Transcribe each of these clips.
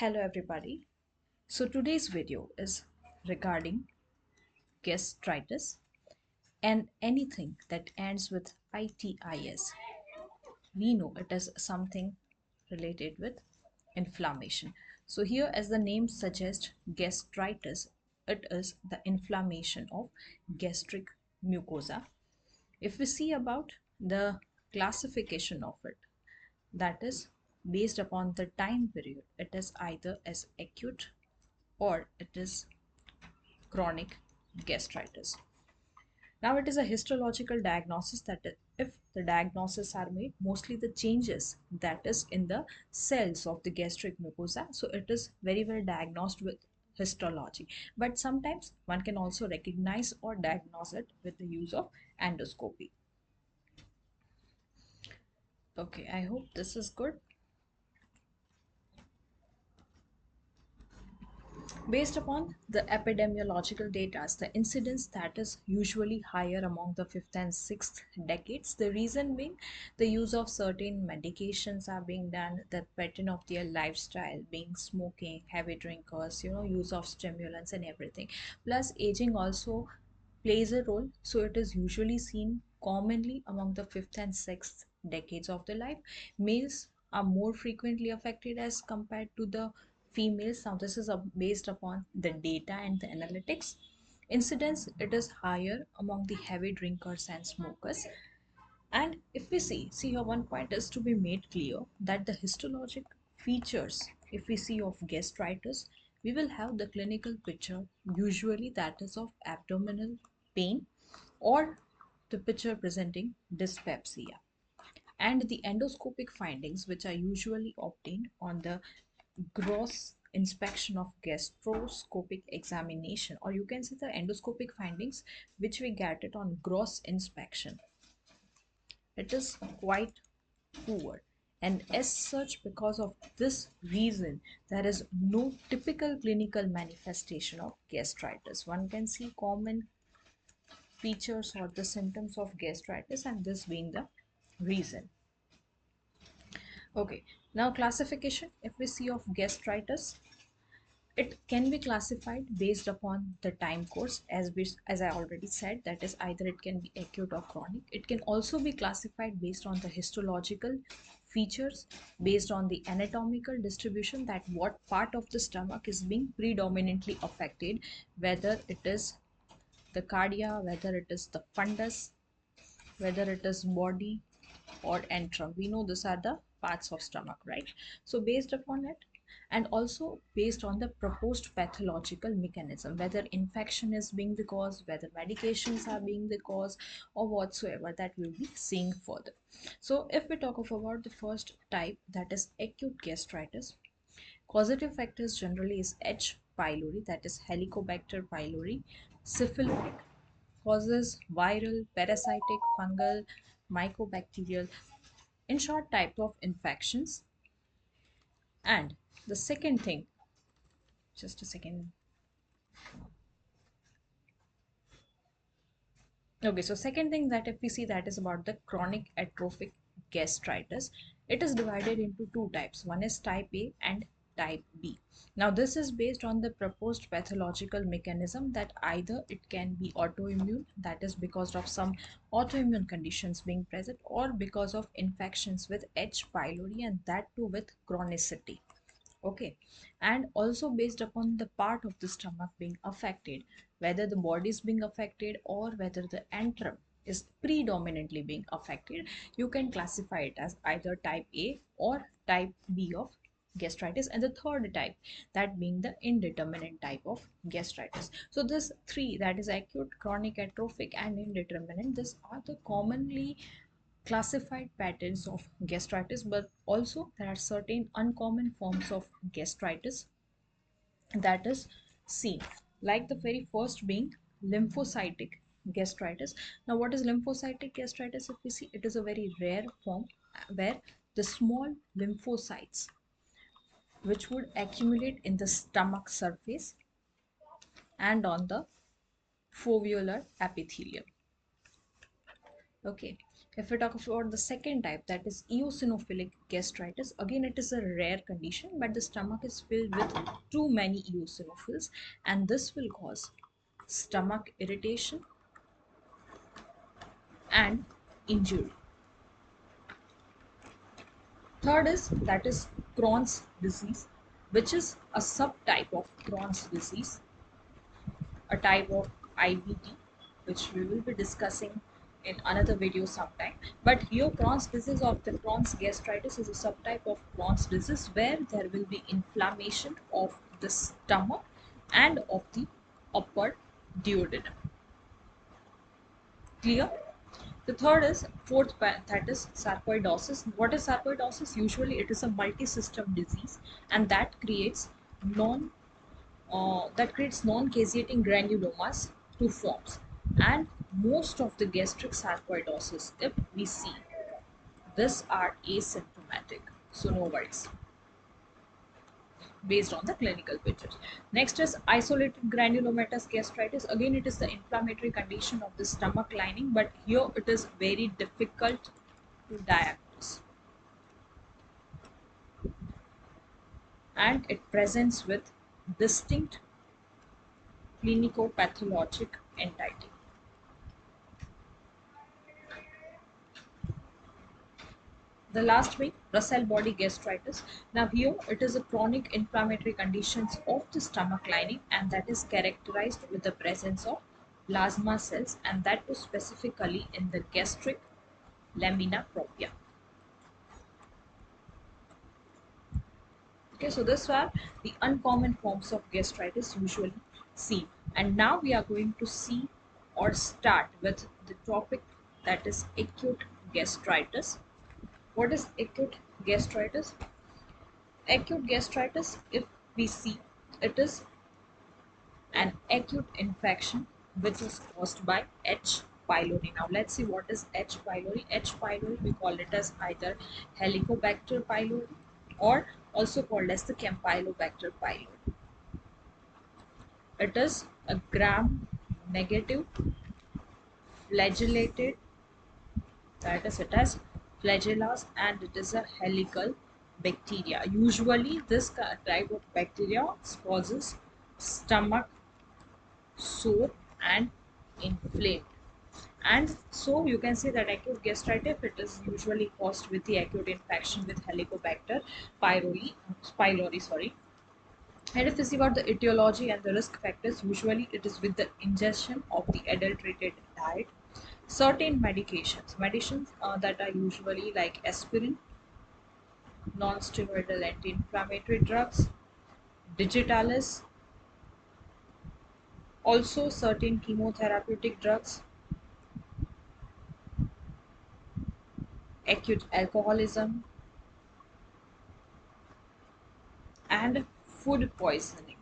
Hello everybody. So today's video is regarding gastritis and anything that ends with itis. We know it is something related with inflammation. So here, as the name suggests, gastritis, it is the inflammation of gastric mucosa. If we see about the classification of it, that is based upon the time period, it is either as acute or it is chronic gastritis. Now, it is a histological diagnosis that if the diagnosis are made, mostly the changes that is in the cells of the gastric mucosa. So it is very well diagnosed with histology. But sometimes one can also recognize or diagnose it with the use of endoscopy. Okay, I hope this is good. Based upon the epidemiological data, the incidence that is usually higher among the fifth and sixth decades. The reason being the use of certain medications are being done, the pattern of their lifestyle being smoking, heavy drinkers, use of stimulants and everything. Plus aging also plays a role. So it is usually seen commonly among the fifth and sixth decades of the life. Males are more frequently affected as compared to the females. Now this is based upon the data and the analytics. Incidence, it is higher among the heavy drinkers and smokers. And if we see here, one point is to be made clear that the histologic features, if we see of gastritis, we will have the clinical picture, usually that is of abdominal pain or the picture presenting dyspepsia, and the endoscopic findings, which are usually obtained on the gross inspection of gastroscopic examination, or you can say the endoscopic findings which we get it on gross inspection, it is quite poor. And as such, because of this reason, there is no typical clinical manifestation of gastritis. One can see common features or the symptoms of gastritis, and this being the reason. Okay, now classification, if we see of gastritis, it can be classified based upon the time course, as I already said, that is either it can be acute or chronic. It can also be classified based on the histological features, based on the anatomical distribution, that what part of the stomach is being predominantly affected, whether it is the cardia, whether it is the fundus, whether it is body or antrum. We know these are the parts of stomach, right? So based upon it, and also based on the proposed pathological mechanism, whether infection is being the cause, whether medications are being the cause, or whatsoever, that we'll be seeing further. So if we talk of about the first type, that is acute gastritis, causative factors generally is H. pylori, that is Helicobacter pylori. Syphilitic causes viral, parasitic, fungal, mycobacterial, in short, type of infections. And the second thing, just a second. Okay, so second thing that if we see, that is about the chronic atrophic gastritis. It is divided into two types. One is type A and type B. Now this is based on the proposed pathological mechanism, that either it can be autoimmune, that is because of some autoimmune conditions being present, or because of infections with H. pylori, and that too with chronicity. Okay, and also based upon the part of the stomach being affected, whether the body is being affected or whether the antrum is predominantly being affected, you can classify it as either type A or type B of gastritis, and the third type, that being the indeterminate type of gastritis. So this three, that is acute, chronic, atrophic and indeterminate, these are the commonly classified patterns of gastritis. But also there are certain uncommon forms of gastritis that is seen, like the very first being lymphocytic gastritis. Now what is lymphocytic gastritis? If we see, it is a very rare form where the small lymphocytes which would accumulate in the stomach surface and on the foveolar epithelium. Okay, If we talk about the second type, that is eosinophilic gastritis, again it is a rare condition, but the stomach is filled with too many eosinophils, and this will cause stomach irritation and injury. Third is that is Crohn's disease, which is a subtype of Crohn's disease, a type of IBD, which we will be discussing in another video sometime. But here, Crohn's disease of the Crohn's gastritis is a subtype of Crohn's disease where there will be inflammation of the stomach and of the upper duodenum. Clear? The third is that is sarcoidosis. What is sarcoidosis? Usually, it is a multi-system disease, and that creates non-caseating granulomas, two forms. And most of the gastric sarcoidosis, if we see, these are asymptomatic, so no worries based on the clinical pictures. Next is isolated granulomatous gastritis. Again, it is the inflammatory condition of the stomach lining, but here it is very difficult to diagnose, and it presents with distinct clinicopathologic entity. The last being Russell body gastritis. Now here it is a chronic inflammatory conditions of the stomach lining, and that is characterized with the presence of plasma cells, and that was specifically in the gastric lamina propria. Okay, so these are the uncommon forms of gastritis usually seen. And now we are going to see or start with the topic that is acute gastritis. What is acute gastritis? Acute gastritis, if we see, it is an acute infection which is caused by H. pylori. Now let's see what is H. pylori. H. pylori, we call it as either Helicobacter pylori or also called as the Campylobacter pylori. It is a gram-negative flagellated, that is, it has flagellas, and it is a helical bacteria. Usually this type of bacteria causes stomach sore and inflamed. And so you can say that acute gastritis, it is usually caused with the acute infection with Helicobacter pylori, sorry. And if we see about the etiology and the risk factors, usually it is with the ingestion of the adulterated diet, certain medicines that are usually like aspirin, non-steroidal anti-inflammatory drugs, digitalis, also certain chemotherapeutic drugs, acute alcoholism, and food poisoning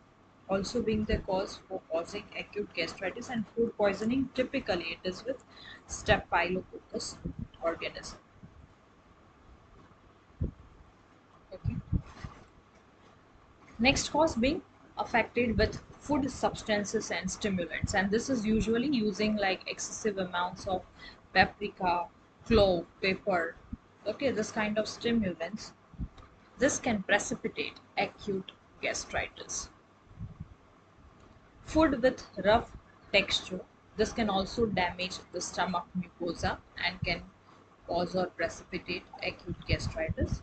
also being the cause for causing acute gastritis. And food poisoning, typically it is with staphylococcus organism. Okay. Next cause being affected with food substances and stimulants, and this is usually using like excessive amounts of paprika, clove, pepper. Okay, this kind of stimulants, this can precipitate acute gastritis. Food with rough texture, this can also damage the stomach mucosa and can cause or precipitate acute gastritis.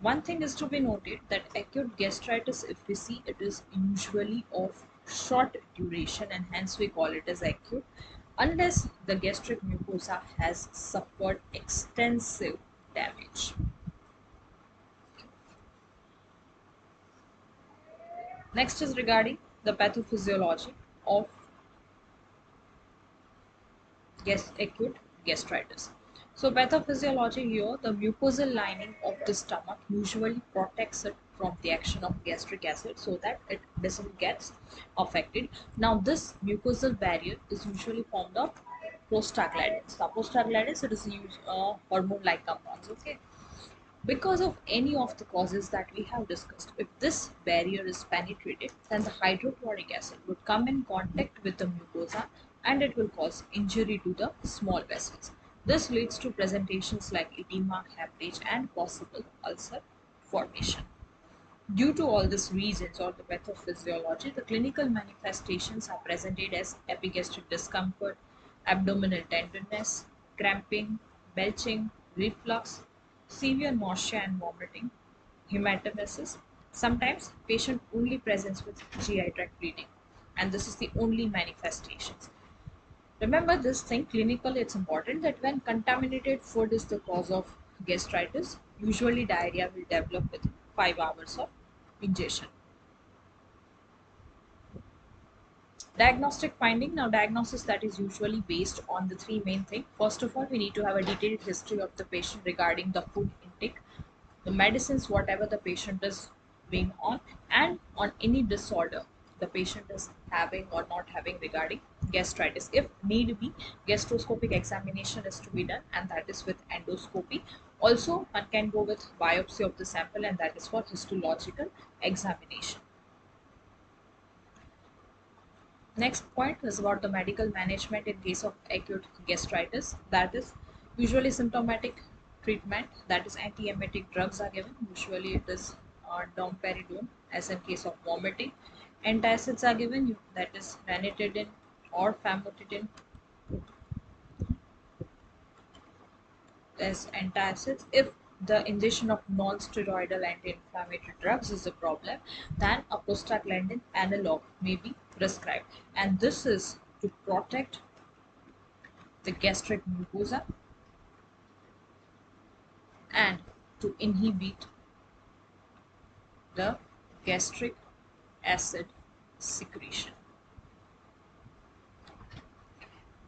One thing is to be noted that acute gastritis, if we see, it is usually of short duration, and hence we call it as acute, unless the gastric mucosa has suffered extensive damage. Next is regarding the pathophysiology of acute gastritis. So pathophysiology here, the mucosal lining of the stomach usually protects it from the action of gastric acid so that it doesn't get affected. Now this mucosal barrier is usually formed of prostaglandins. Now prostaglandins, it is used hormone-like compounds. Okay. Because of any of the causes that we have discussed, if this barrier is penetrated, then the hydrochloric acid would come in contact with the mucosa and it will cause injury to the small vessels. This leads to presentations like edema, hemorrhage, and possible ulcer formation. Due to all these reasons or the pathophysiology, the clinical manifestations are presented as epigastric discomfort, abdominal tenderness, cramping, belching, reflux, severe nausea and vomiting, hematemesis. Sometimes patient only presents with GI tract bleeding, and this is the only manifestations. Remember this thing clinically, it's important that when contaminated food is the cause of gastritis, usually diarrhea will develop within 5 hours of ingestion. Diagnostic finding. Now, diagnosis that is usually based on the three main things. First of all, we need to have a detailed history of the patient regarding the food intake, the medicines, whatever the patient is being on, and on any disorder the patient is having or not having regarding gastritis. If need be, gastroscopic examination is to be done, and that is with endoscopy. Also, one can go with biopsy of the sample, and that is for histological examination. Next point is about the medical management in case of acute gastritis. That is usually symptomatic treatment. That is antiemetic drugs are given. Usually it is domperidone as in case of vomiting. Antacids are given. That is ranitidine or famotidine as antacids. If the ingestion of non-steroidal anti-inflammatory drugs is a problem, then a prostaglandin analog may be prescribed. And this is to protect the gastric mucosa and to inhibit the gastric acid secretion.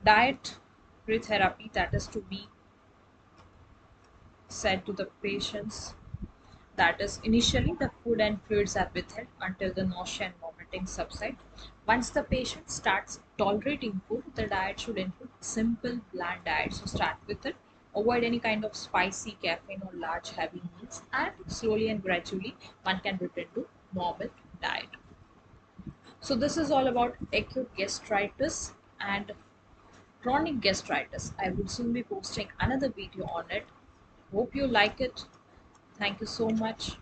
Dietary therapy, that is to be said to the patients. That is, initially the food and fluids are withheld until the nausea and vomiting subside. Once the patient starts tolerating food, the diet should include simple, bland diet. So start with it. Avoid any kind of spicy, caffeine, or large, heavy meals, and slowly and gradually one can return to normal diet. So this is all about acute gastritis and chronic gastritis. I will soon be posting another video on it. Hope you like it. Thank you so much.